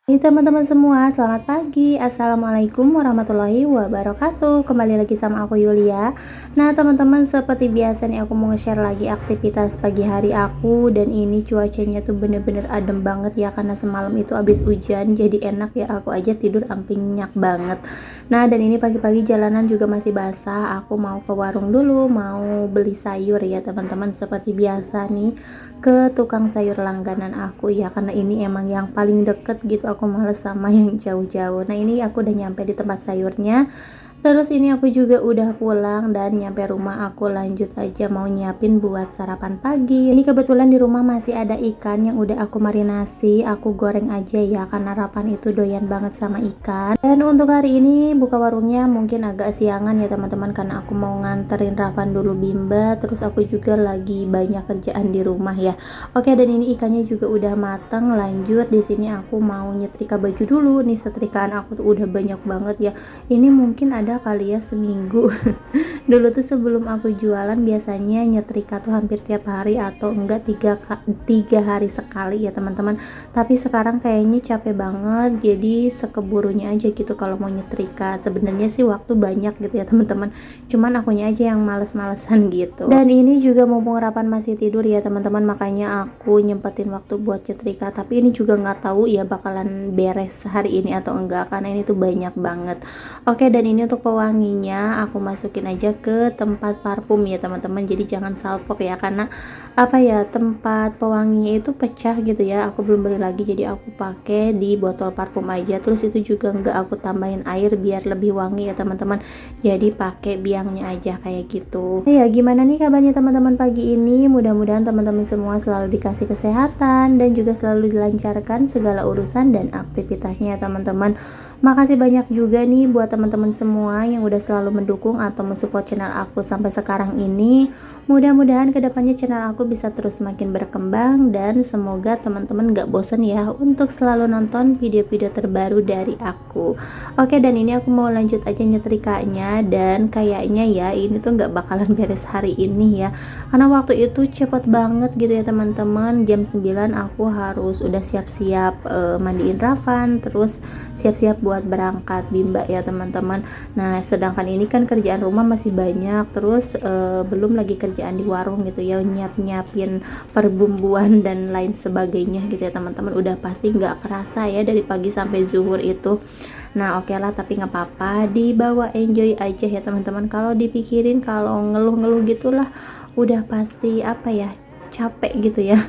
Hai teman-teman semua, selamat pagi. Assalamualaikum warahmatullahi wabarakatuh. Kembali lagi sama aku Yulia. Nah teman-teman, seperti biasa nih aku mau nge-share lagi aktivitas pagi hari aku. Dan ini cuacanya tuh bener-bener adem banget ya, karena semalam itu habis hujan. Jadi enak ya, aku aja tidur sampai nyenyak banget. Nah dan ini pagi-pagi jalanan juga masih basah. Aku mau ke warung dulu, mau beli sayur ya teman-teman. Seperti biasa nih, ke tukang sayur langganan aku ya, karena ini emang yang paling deket gitu, aku males sama yang jauh-jauh. Nah ini aku udah nyampe di tempat sayurnya. Terus ini aku juga udah pulang dan nyampe rumah, aku lanjut aja mau nyiapin buat sarapan pagi. Ini kebetulan di rumah masih ada ikan yang udah aku marinasi, aku goreng aja ya karena Rapan itu doyan banget sama ikan. Dan untuk hari ini buka warungnya mungkin agak siangan ya teman-teman, karena aku mau nganterin Rapan dulu bimba, terus aku juga lagi banyak kerjaan di rumah ya. Oke, dan ini ikannya juga udah mateng. Lanjut di sini aku mau nyetrika baju dulu. Nih setrikaan aku tuh udah banyak banget ya. Ini mungkin ada kali ya seminggu. Dulu tuh sebelum aku jualan biasanya nyetrika tuh hampir tiap hari atau enggak tiga hari sekali ya teman-teman. Tapi sekarang kayaknya capek banget, jadi sekeburunya aja gitu kalau mau nyetrika. Sebenarnya sih waktu banyak gitu ya teman-teman, cuman akunya aja yang males-malesan gitu. Dan ini juga mumpung Rapan masih tidur ya teman-teman, makanya aku nyempetin waktu buat nyetrika. Tapi ini juga nggak tahu ya bakalan beres hari ini atau enggak, karena ini tuh banyak banget. Oke, dan ini untuk pewanginya aku masukin aja ke tempat parfum ya teman-teman. Jadi jangan salpok ya, karena apa ya, tempat pewanginya itu pecah gitu ya. Aku belum beli lagi, jadi aku pakai di botol parfum aja. Terus itu juga enggak aku tambahin air biar lebih wangi ya teman-teman. Jadi pakai biangnya aja kayak gitu. Ya gimana nih kabarnya teman-teman pagi ini? Mudah-mudahan teman-teman semua selalu dikasih kesehatan dan juga selalu dilancarkan segala urusan dan aktivitasnya ya teman-teman. Makasih banyak juga nih buat teman-teman semua yang udah selalu mendukung atau mensupport channel aku sampai sekarang ini. Mudah-mudahan kedepannya channel aku bisa terus semakin berkembang, dan semoga teman-teman gak bosen ya untuk selalu nonton video-video terbaru dari aku. Oke, dan ini aku mau lanjut aja nyetrikanya, dan kayaknya ya ini tuh gak bakalan beres hari ini ya, karena waktu itu cepet banget gitu ya teman-teman. Jam 9 aku harus udah siap-siap mandiin Ravan, terus siap-siap buat berangkat bimba ya teman-teman. Nah sedangkan ini kan kerjaan rumah masih banyak, terus belum lagi kerjaan di warung gitu ya, nyiapin perbumbuan dan lain sebagainya gitu ya teman-teman. Udah pasti nggak kerasa ya dari pagi sampai zuhur itu. Nah oke lah, tapi nggak apa-apa, dibawa enjoy aja ya teman-teman. Kalau dipikirin, kalau ngeluh-ngeluh gitulah udah pasti apa ya, capek gitu ya.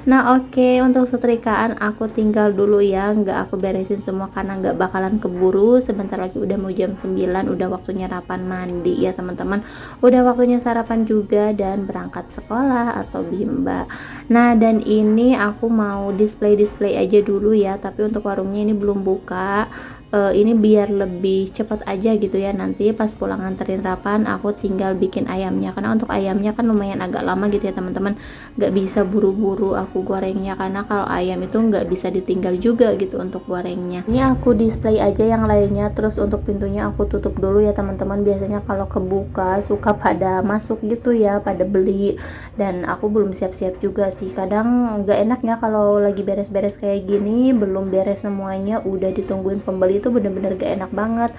Nah oke, untuk setrikaan aku tinggal dulu ya, nggak aku beresin semua karena nggak bakalan keburu. Sebentar lagi udah mau jam 9, udah waktunya Rapan mandi ya teman-teman, udah waktunya sarapan juga dan berangkat sekolah atau bimba. Nah dan ini aku mau display aja dulu ya, tapi untuk warungnya ini belum buka. Ini biar lebih cepat aja gitu ya, nanti pas pulang nganterin Rapan aku tinggal bikin ayamnya, karena untuk ayamnya kan lumayan agak lama gitu ya teman-teman, nggak bisa buru-buru aku gorengnya, karena kalau ayam itu nggak bisa ditinggal juga gitu untuk gorengnya. Ini aku display aja yang lainnya, terus untuk pintunya aku tutup dulu ya teman-teman. Biasanya kalau kebuka suka pada masuk gitu ya, pada beli, dan aku belum siap-siap juga sih. Kadang nggak enak ya kalau lagi beres-beres kayak gini, belum beres semuanya udah ditungguin pembeli, itu bener-bener gak enak banget,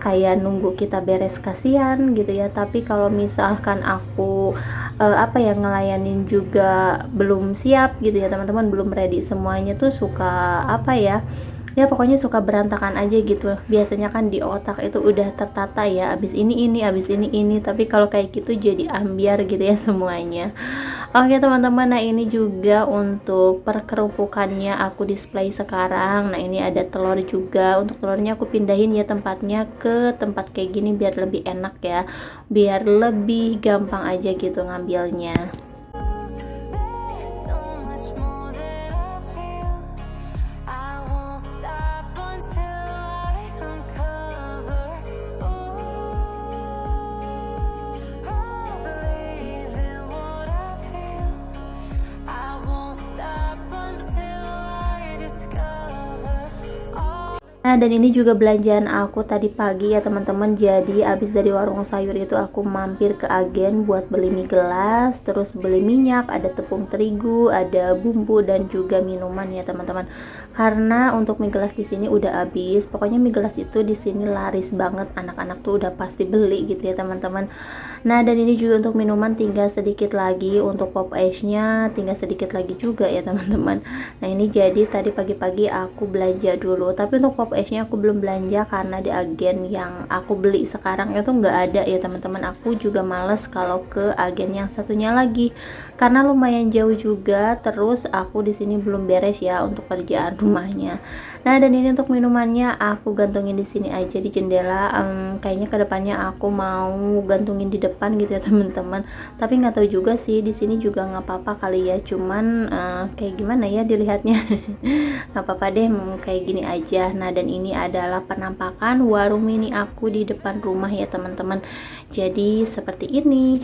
kayak nunggu kita beres, kasihan gitu ya. Tapi kalau misalkan aku apa ya, ngelayanin juga belum siap gitu ya teman-teman, belum ready semuanya, tuh suka apa ya, ya pokoknya suka berantakan aja gitu. Biasanya kan di otak itu udah tertata ya, abis ini, abis ini, tapi kalau kayak gitu jadi ambiar gitu ya semuanya. Oke teman-teman, nah ini juga untuk perkerupukannya aku display sekarang. Nah ini ada telur juga, untuk telurnya aku pindahin ya tempatnya ke tempat kayak gini biar lebih enak ya, biar lebih gampang aja gitu ngambilnya. Nah, dan ini juga belanjaan aku tadi pagi ya teman-teman. Jadi abis dari warung sayur itu aku mampir ke agen buat beli mie gelas, terus beli minyak, ada tepung terigu, ada bumbu dan juga minuman ya teman-teman. Karena untuk mie gelas di sini udah habis. Pokoknya mie gelas itu di sini laris banget. Anak-anak tuh udah pasti beli gitu ya teman-teman. Nah, dan ini juga untuk minuman tinggal sedikit lagi, untuk pop ice-nya tinggal sedikit lagi juga ya teman-teman. Nah, ini jadi tadi pagi-pagi aku belanja dulu, tapi untuk pop ice-nya aku belum belanja karena di agen yang aku beli sekarang itu nggak ada ya teman-teman. Aku juga males kalau ke agen yang satunya lagi karena lumayan jauh juga, terus aku di sini belum beres ya untuk kerjaan rumahnya. Nah, dan ini untuk minumannya aku gantungin di sini aja di jendela. Kayaknya kedepannya aku mau gantungin di depan gitu ya teman-teman. Tapi nggak tahu juga sih, di sini juga nggak apa-apa kali ya. Cuman kayak gimana ya dilihatnya. Nggak apa-apa deh, kayak gini aja. Nah, dan ini adalah penampakan warung mini aku di depan rumah ya teman-teman. Jadi seperti ini.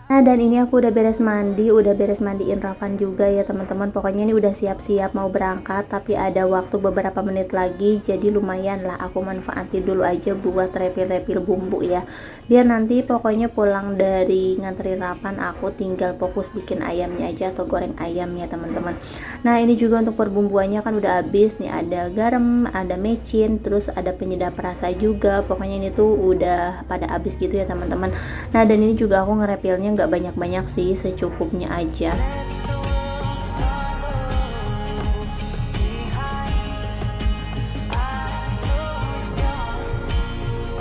Nah, dan ini aku udah beres mandi, udah beres mandiin Ravan juga ya teman-teman. Pokoknya ini udah siap-siap mau berangkat, tapi ada waktu beberapa menit lagi, jadi lumayan lah aku manfaatin dulu aja buat repil-repil bumbu ya. Biar nanti pokoknya pulang dari nganterin Ravan aku tinggal fokus bikin ayamnya aja atau goreng ayamnya teman-teman. Nah, ini juga untuk perbumbuannya kan udah habis nih, ada garam, ada mecin, terus ada penyedap rasa juga. Pokoknya ini tuh udah pada habis gitu ya teman-teman. Nah, dan ini juga aku ngerepilnya nggak banyak-banyak sih, secukupnya aja.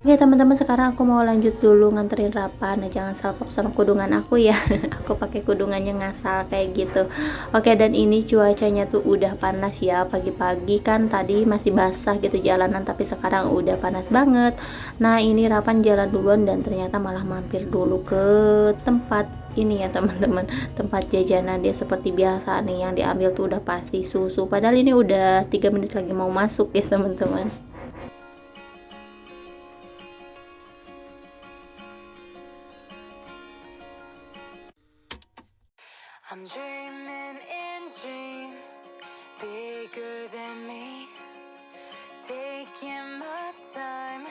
Oke teman-teman, sekarang aku mau lanjut dulu nganterin Rafa. Nah, jangan salpok sama kudungan aku ya. Aku pakai kudungannya ngasal kayak gitu. Oke, dan ini cuacanya tuh udah panas ya. Pagi-pagi kan tadi masih basah gitu jalanan, tapi sekarang udah panas banget. Nah, ini Rafa jalan duluan dan ternyata malah mampir dulu ke tempat ini ya teman-teman, tempat jajanan dia. Seperti biasa nih yang diambil tuh udah pasti susu, padahal ini udah 3 menit lagi mau masuk ya teman-teman. I'm dreaming in dreams bigger than me, taking my time,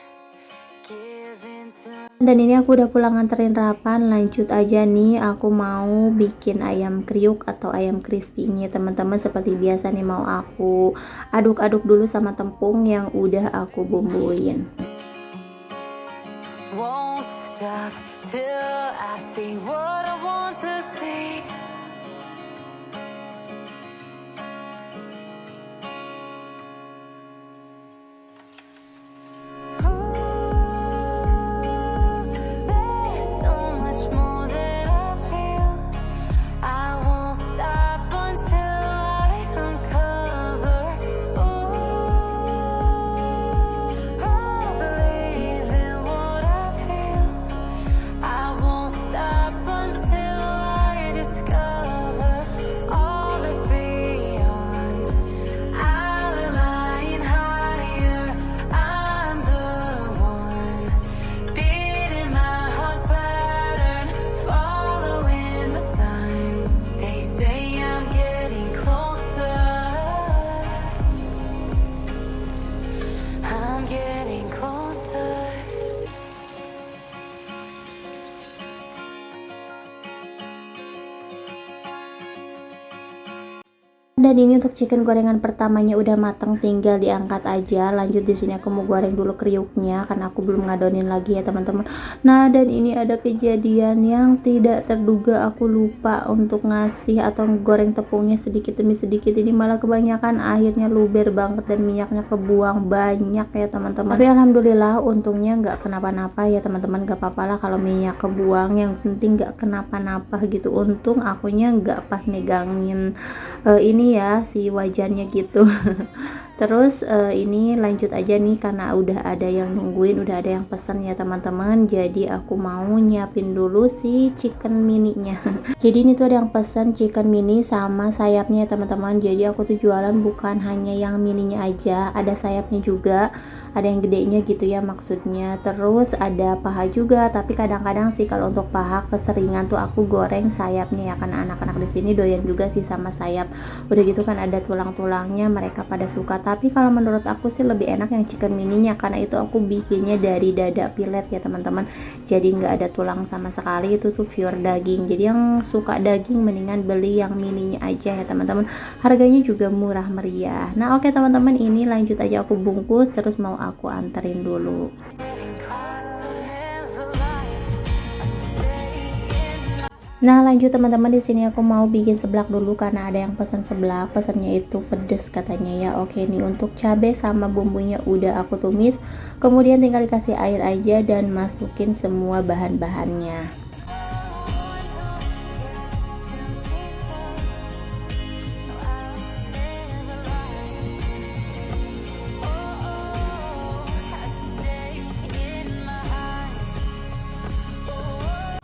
giving to. Dan ini aku udah pulang nganterin Rapan, lanjut aja nih aku mau bikin ayam kriuk atau ayam crispy-nya teman-teman. Seperti biasa nih mau aku aduk-aduk dulu sama tepung yang udah aku bumbuin. Won't stop till I see what I want to see. Dan ini untuk chicken gorengan pertamanya udah matang, tinggal diangkat aja. Lanjut di sini aku mau goreng dulu kriuknya karena aku belum ngadonin lagi ya teman-teman. Nah, dan ini ada kejadian yang tidak terduga, aku lupa untuk ngasih atau goreng tepungnya sedikit demi sedikit. Ini malah kebanyakan, akhirnya luber banget dan minyaknya kebuang banyak ya teman-teman. Tapi alhamdulillah untungnya nggak kenapa-napa ya teman-teman. Gak apa-apa lah kalau minyak kebuang, yang penting nggak kenapa-napa gitu. Untung akunya nggak pas megangin ini ya si wajannya gitu. Terus ini lanjut aja nih karena udah ada yang nungguin, udah ada yang pesan ya teman-teman. Jadi aku mau nyiapin dulu si chicken mininya. Jadi ini tuh ada yang pesan chicken mini sama sayapnya ya teman-teman. Jadi aku tuh jualan bukan hanya yang mininya aja, ada sayapnya juga, ada yang gedenya gitu ya maksudnya. Terus ada paha juga, tapi kadang-kadang sih kalau untuk paha keseringan tuh aku goreng sayapnya ya, karena anak-anak di sini doyan juga sih sama sayap. Udah gitu kan ada tulang-tulangnya, mereka pada suka. Tapi kalau menurut aku sih lebih enak yang chicken mininya, karena itu aku bikinnya dari dada pilet ya teman-teman. Jadi nggak ada tulang sama sekali, itu tuh pure daging. Jadi yang suka daging mendingan beli yang mininya aja ya teman-teman. Harganya juga murah meriah. Nah oke teman-teman, ini lanjut aja aku bungkus, terus mau aku anterin dulu. Nah lanjut teman-teman, di sini aku mau bikin seblak dulu karena ada yang pesan seblak, pesannya itu pedes katanya ya. Oke nih, untuk cabai sama bumbunya udah aku tumis, kemudian tinggal dikasih air aja dan masukin semua bahan-bahannya.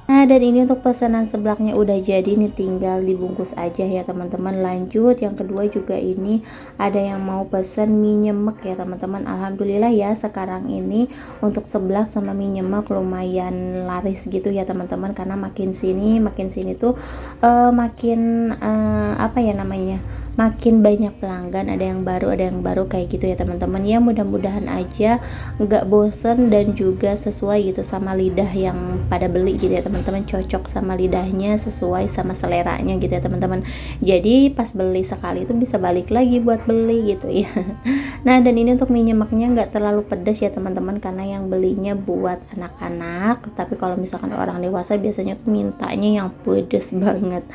Nah dan ini untuk pesanan seblaknya udah jadi nih, tinggal dibungkus aja ya teman-teman. Lanjut yang kedua juga, ini ada yang mau pesen mie nyemek ya teman-teman. Alhamdulillah ya sekarang ini untuk seblak sama mie nyemek lumayan laris gitu ya teman-teman, karena makin sini tuh makin apa ya namanya, makin banyak pelanggan, ada yang baru kayak gitu ya teman-teman. Ya mudah-mudahan aja nggak bosen dan juga sesuai gitu sama lidah yang pada beli gitu ya teman-teman, cocok sama lidahnya, sesuai sama seleranya gitu ya teman-teman. Jadi pas beli sekali itu bisa balik lagi buat beli gitu ya. Nah dan ini untuk mie nyemeknya nggak terlalu pedas ya teman-teman, karena yang belinya buat anak-anak, tapi kalau misalkan orang dewasa biasanya tuh mintanya yang pedes banget.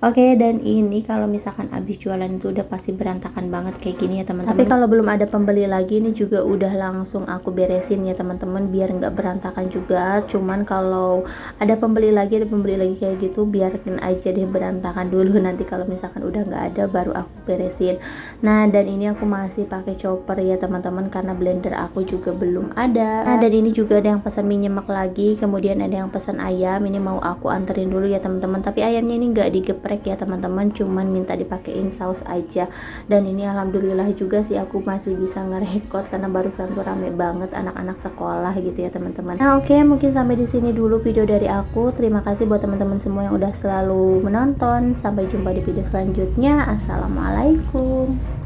Oke, dan ini kalau misalkan habis jualan itu udah pasti berantakan banget kayak gini ya teman-teman. Tapi kalau belum ada pembeli lagi, ini juga udah langsung aku beresin ya teman-teman, biar nggak berantakan juga. Cuman kalau ada pembeli lagi kayak gitu, biarkan aja deh berantakan dulu, nanti kalau misalkan udah nggak ada baru aku beresin. Nah dan ini aku masih pakai chopper ya teman-teman, karena blender aku juga belum ada. Nah dan ini juga ada yang pesan mie nyemek lagi, kemudian ada yang pesan ayam, ini mau aku anterin dulu ya teman-teman. Tapi ayamnya ini nggak digeprek ya teman-teman, cuman minta dipakein saus aja. Dan ini alhamdulillah juga sih aku masih bisa ngerekod karena barusan tuh rame banget anak-anak sekolah gitu ya teman-teman. Nah oke, mungkin sampai di sini dulu video dari aku. Terima kasih buat teman-teman semua yang udah selalu menonton. Sampai jumpa di video selanjutnya. Assalamualaikum.